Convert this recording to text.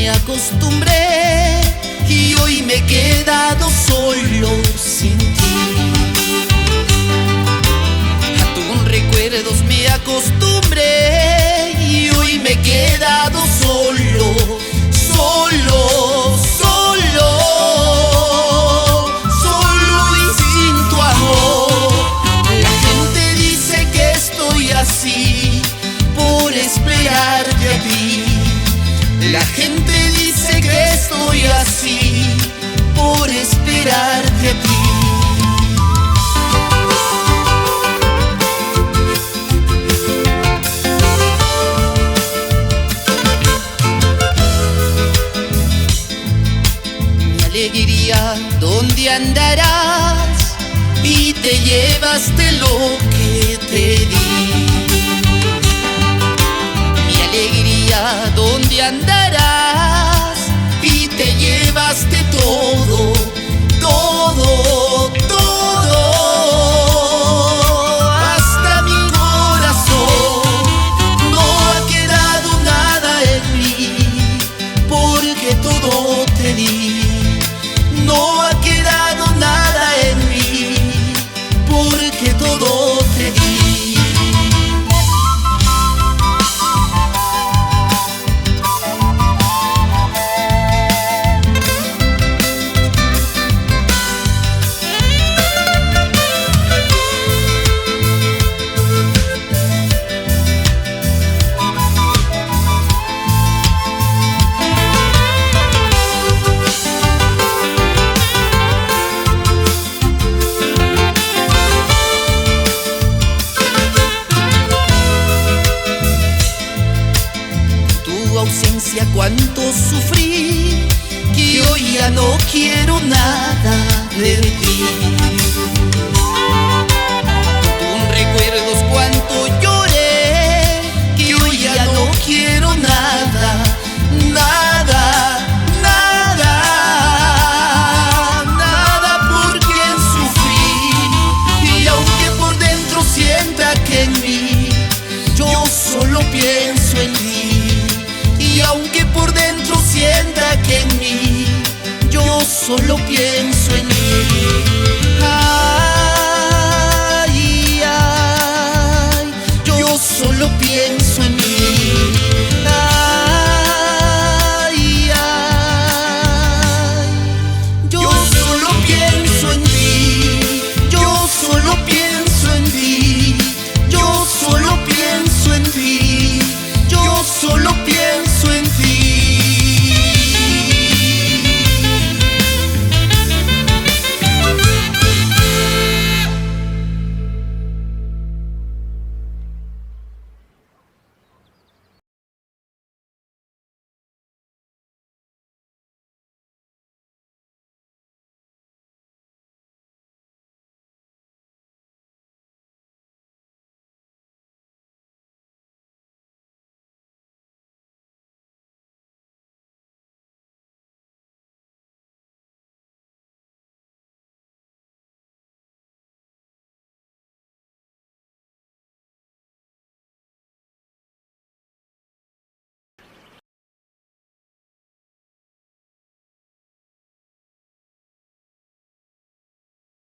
me acostumbré y hoy me he quedado solo sin ti. A tus recuerdos me acostumbré y hoy me he quedado solo, solo, solo, solo y sin tu amor. La gente dice que estoy así por esperarte a ti. La gente dice que estoy así por esperarte a ti. Mi alegría, ¿dónde andarás? Y te llevaste lo que te di. Mi alegría, ¿dónde andarás? Y te llevaste todo, todo, todo, hasta mi corazón. No ha quedado nada en mí, porque todo te di. No ha quedado nada en mí, porque todo te di. Ausencia, cuánto sufrí, que hoy ya no quiero nada de ti. Tus recuerdos, cuánto lloré, que hoy ya no quiero nada, nada, nada, nada por quien sufrí. Y aunque por dentro sienta que en mí yo solo pienso en ti. Y aunque por dentro sienta que en mí yo solo pienso en ti.